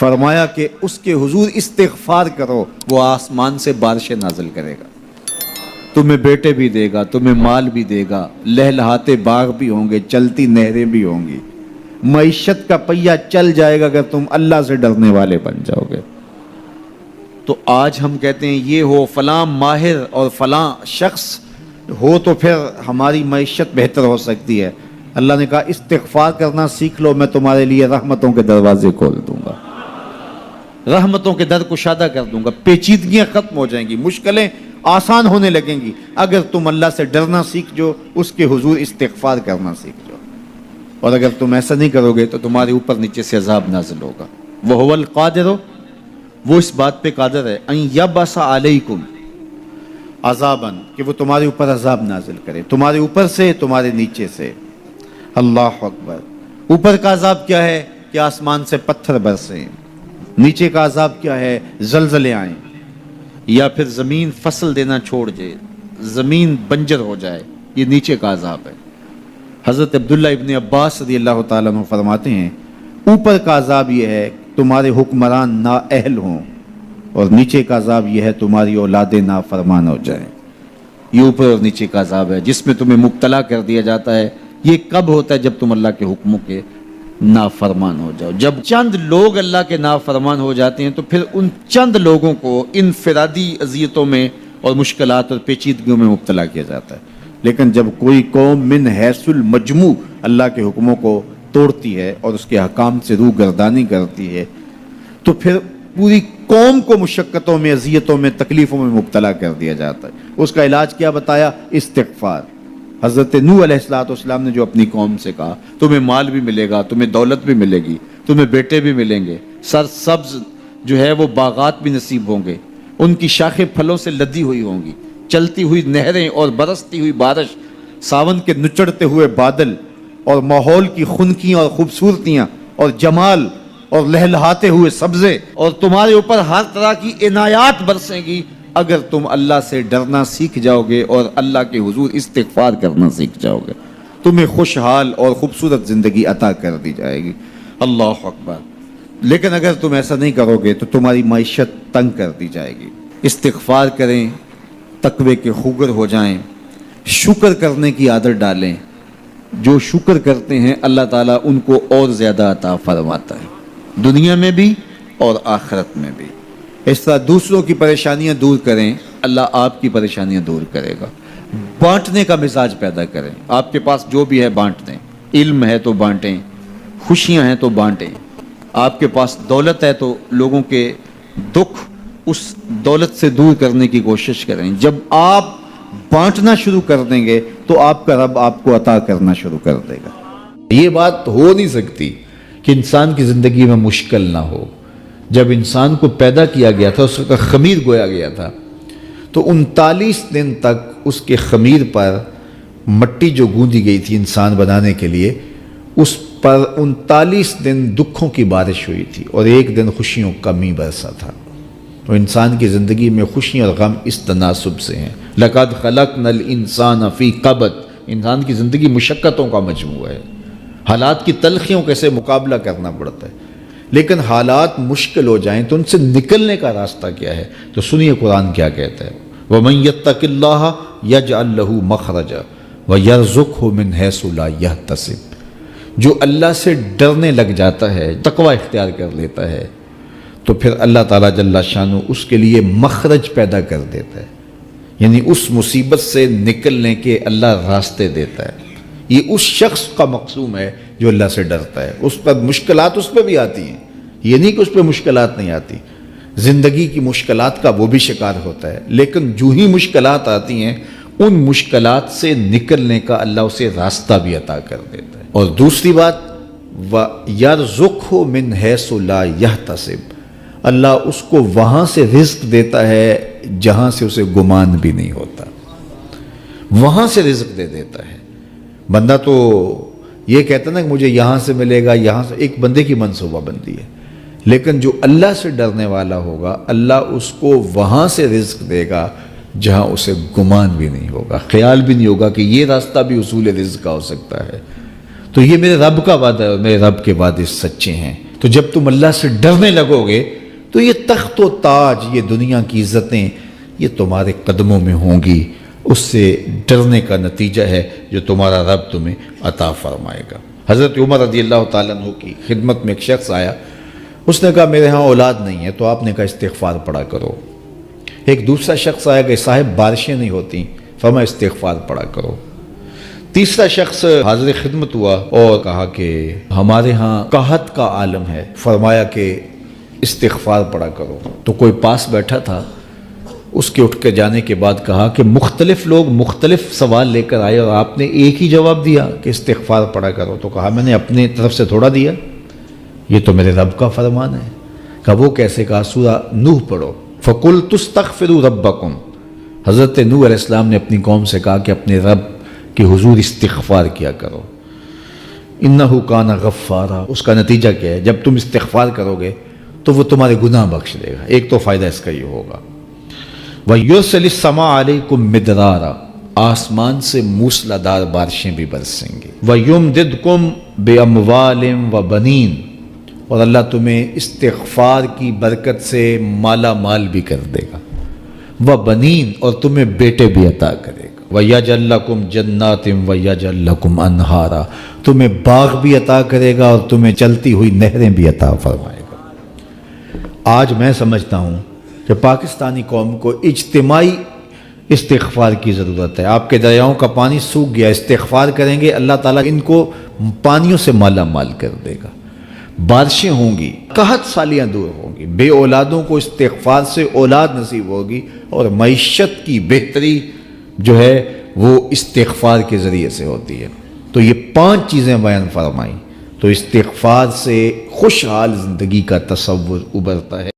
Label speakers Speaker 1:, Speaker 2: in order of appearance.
Speaker 1: فرمایا کہ اس کے حضور استغفار کرو، وہ آسمان سے بارشیں نازل کرے گا، تمہیں بیٹے بھی دے گا، تمہیں مال بھی دے گا، لہلہاتے باغ بھی ہوں گے، چلتی نہریں بھی ہوں گی، معیشت کا پہیہ چل جائے گا اگر تم اللہ سے ڈرنے والے بن جاؤ گے۔ تو آج ہم کہتے ہیں یہ ہو فلاں ماہر اور فلاں شخص ہو تو پھر ہماری معیشت بہتر ہو سکتی ہے۔ اللہ نے کہا استغفار کرنا سیکھ لو، میں تمہارے لیے رحمتوں کے دروازے کھول دوں گا، رحمتوں کے در کشادہ کر دوں گا، پیچیدگیاں ختم ہو جائیں گی، مشکلیں آسان ہونے لگیں گی اگر تم اللہ سے ڈرنا سیکھ جو، اس کے حضور استغفار کرنا سیکھ جو۔ اور اگر تم ایسا نہیں کرو گے تو تمہارے اوپر نیچے سے عذاب نازل ہوگا۔ وَهُوَ الْقَادِرُ، وہ اس بات پہ قادر ہے، ان یبعث علیکم عذاباً، کہ وہ تمہارے اوپر عذاب نازل کرے، تمہارے اوپر سے، تمہارے نیچے سے۔ اللہ اکبر۔ اوپر کا عذاب کیا ہے کہ آسمان سے پتھر برسیں، نیچے کا عذاب کیا ہے زلزلے آئیں، یا پھر زمین فصل دینا چھوڑ جائے، زمین بنجر ہو جائے، یہ نیچے کا عذاب ہے۔ حضرت عبداللہ ابن عباس رضی اللہ تعالیٰ عنہ فرماتے ہیں اوپر کا عذاب یہ ہے تمہارے حکمران نااہل ہوں، اور نیچے کا عذاب یہ ہے تمہاری اولادیں نافرمان ہو جائیں۔ یہ اوپر اور نیچے کا عذاب ہے جس میں تمہیں مبتلا کر دیا جاتا ہے۔ یہ کب ہوتا ہے؟ جب تم اللہ کے حکموں کے نافرمان ہو جاؤ۔ جب چند لوگ اللہ کے نافرمان ہو جاتے ہیں تو پھر ان چند لوگوں کو انفرادی اذیتوں میں اور مشکلات اور پیچیدگیوں میں مبتلا کیا جاتا ہے۔ لیکن جب کوئی قوم من حیث المجموع اللہ کے حکموں کو توڑتی ہے اور اس کے حکام سے روح گردانی کرتی ہے تو پھر پوری قوم کو مشقتوں میں، اذیتوں میں، تکلیفوں میں مبتلا کر دیا جاتا ہے۔ اس کا علاج کیا بتایا؟ استغفار۔ حضرت نوح علیہ السلام نے جو اپنی قوم سے کہا تمہیں مال بھی ملے گا، تمہیں دولت بھی ملے گی، تمہیں بیٹے بھی ملیں گے، سرسبز جو ہے وہ باغات بھی نصیب ہوں گے، ان کی شاخیں پھلوں سے لدی ہوئی ہوں گی، چلتی ہوئی نہریں اور برستی ہوئی بارش، ساون کے نچڑتے ہوئے بادل، اور ماحول کی خنکیاں اور خوبصورتیاں اور جمال اور لہلہاتے ہوئے سبزے، اور تمہارے اوپر ہر طرح کی عنایات برسیں گی اگر تم اللہ سے ڈرنا سیکھ جاؤ گے اور اللہ کے حضور استغفار کرنا سیکھ جاؤ گے، تمہیں خوشحال اور خوبصورت زندگی عطا کر دی جائے گی۔ اللہ اکبر۔ لیکن اگر تم ایسا نہیں کرو گے تو تمہاری معیشت تنگ کر دی جائے گی۔ استغفار کریں، تقوی کے خوگر ہو جائیں، شکر کرنے کی عادت ڈالیں۔ جو شکر کرتے ہیں اللہ تعالیٰ ان کو اور زیادہ عطا فرماتا ہے، دنیا میں بھی اور آخرت میں بھی۔ اس طرح دوسروں کی پریشانیاں دور کریں، اللہ آپ کی پریشانیاں دور کرے گا۔ بانٹنے کا مزاج پیدا کریں، آپ کے پاس جو بھی ہے بانٹ دیں، علم ہے تو بانٹیں، خوشیاں ہیں تو بانٹیں، آپ کے پاس دولت ہے تو لوگوں کے دکھ اس دولت سے دور کرنے کی کوشش کریں۔ جب آپ بانٹنا شروع کر دیں گے تو آپ کا رب آپ کو عطا کرنا شروع کر دے گا۔ یہ بات ہو نہیں سکتی کہ انسان کی زندگی میں مشکل نہ ہو۔ جب انسان کو پیدا کیا گیا تھا، اس کا خمیر گویا گیا تھا، تو 39 دن تک اس کے خمیر پر مٹی جو گوندی گئی تھی انسان بنانے کے لیے، اس پر 39 دن دکھوں کی بارش ہوئی تھی اور ایک دن خوشیوں کا می برسا تھا۔ تو انسان کی زندگی میں خوشیاں اور غم اس تناسب سے ہیں۔ لَقَدْ خَلَقْنَا الْإِنسَانَ فِي قَبْضٍ، انسان کی زندگی مشقتوں کا مجموعہ ہے، حالات کی تلخیوں کے سے مقابلہ کرنا پڑتا ہے۔ لیکن حالات مشکل ہو جائیں تو ان سے نکلنے کا راستہ کیا ہے؟ تو سنیے قرآن کیا کہتا ہے، وَمَن يَتَّقِ اللَّهَ يَجْعَلْ لَهُ مَخْرَجًا وَيَرْزُقْهُ مِنْ حَيْثُ لَا يَحْتَسِبُ۔ جو اللہ سے ڈرنے لگ جاتا ہے، تقوی اختیار کر لیتا ہے، تو پھر اللہ تعالیٰ جل شانہ اس کے لیے مخرج پیدا کر دیتا ہے، یعنی اس مصیبت سے نکلنے کے اللہ راستے دیتا ہے۔ یہ اس شخص کا مقصوم ہے جو اللہ سے ڈرتا ہے۔ اس پر مشکلات اس پہ بھی آتی ہیں، یہ نہیں کہ اس پہ مشکلات نہیں آتی، زندگی کی مشکلات کا وہ بھی شکار ہوتا ہے، لیکن جو ہی مشکلات آتی ہیں ان مشکلات سے نکلنے کا اللہ اسے راستہ بھی عطا کر دیتا ہے۔ اور دوسری بات، وَيَرْزُقْهُ مِنْ حَيْثُ لَا يَحْتَسِبُ، اللہ اس کو وہاں سے رزق دیتا ہے جہاں سے اسے گمان بھی نہیں ہوتا، وہاں سے رزق دے دیتا ہے۔ بندہ تو یہ کہتا نا کہ مجھے یہاں سے ملے گا، یہاں سے، ایک بندے کی منصوبہ بندی ہے، لیکن جو اللہ سے ڈرنے والا ہوگا اللہ اس کو وہاں سے رزق دے گا جہاں اسے گمان بھی نہیں ہوگا، خیال بھی نہیں ہوگا کہ یہ راستہ بھی حصول رزق کا ہو سکتا ہے۔ تو یہ میرے رب کا وعدہ ہے اور میرے رب کے وعدے سچے ہیں۔ تو جب تم اللہ سے ڈرنے لگو گے تو یہ تخت و تاج، یہ دنیا کی عزتیں، یہ تمہارے قدموں میں ہوں گی۔ اس سے ڈرنے کا نتیجہ ہے جو تمہارا رب تمہیں عطا فرمائے گا۔ حضرت عمر رضی اللہ تعالیٰ عنہ کی خدمت میں ایک شخص آیا، اس نے کہا میرے ہاں اولاد نہیں ہے، تو آپ نے کہا استغفار پڑھا کرو۔ ایک دوسرا شخص آیا کہ صاحب بارشیں نہیں ہوتی، فرمایا استغفار پڑھا کرو۔ تیسرا شخص حاضر خدمت ہوا اور کہا کہ ہمارے ہاں قحط کا عالم ہے، فرمایا کہ استغفار پڑھا کرو۔ تو کوئی پاس بیٹھا تھا، اس کے اٹھ کے جانے کے بعد کہا کہ مختلف لوگ مختلف سوال لے کر آئے اور آپ نے ایک ہی جواب دیا کہ استغفار پڑھا کرو۔ تو کہا میں نے اپنے طرف سے تھوڑا دیا، یہ تو میرے رب کا فرمان ہے۔ کہا وہ کیسے؟ کہا سورہ نوح پڑھو، فَقُلْتُ اسْتَغْفِرُوا رَبَّكُمْ۔ حضرت نوح علیہ السلام نے اپنی قوم سے کہا کہ اپنے رب کے حضور استغفار کیا کرو، اِنَّهُ كَانَ غَفَّارًا۔ اس کا نتیجہ کیا ہے؟ جب تم استغفار کرو گے تو وہ تمہارے گناہ بخش دے گا۔ ایک تو فائدہ اس کا یہ ہوگا، وَيُرْسِلِ السَّمَاءَ عَلَيْكُمْ مِدْرَارًا، آسمان سے موسلادھار بارشیں بھی برسیں گی، وَيُمْدِدْكُمْ بِأَمْوَالٍ وَبَنِينَ، اور اللہ تمہیں استغفار کی برکت سے مالا مال بھی کر دے گا، وَبَنِينَ، اور تمہیں بیٹے بھی عطا کرے گا، وَيَجْعَلْ لَكُمْ جَنَّاتٍ وَيَجْعَلْ لَكُمْ أَنْهَارًا، تمہیں باغ بھی عطا کرے گا اور تمہیں چلتی ہوئی نہریں بھی عطا فرمائے گا۔ آج میں سمجھتا ہوں کہ پاکستانی قوم کو اجتماعی استغفار کی ضرورت ہے۔ آپ کے دریاؤں کا پانی سوکھ گیا، استغفار کریں گے اللہ تعالیٰ ان کو پانیوں سے مالا مال کر دے گا، بارشیں ہوں گی، قحط سالیاں دور ہوں گی، بے اولادوں کو استغفار سے اولاد نصیب ہوگی، اور معیشت کی بہتری جو ہے وہ استغفار کے ذریعے سے ہوتی ہے۔ تو یہ 5 چیزیں بیان فرمائیں، تو استغفار سے خوشحال زندگی کا تصور ابھرتا ہے۔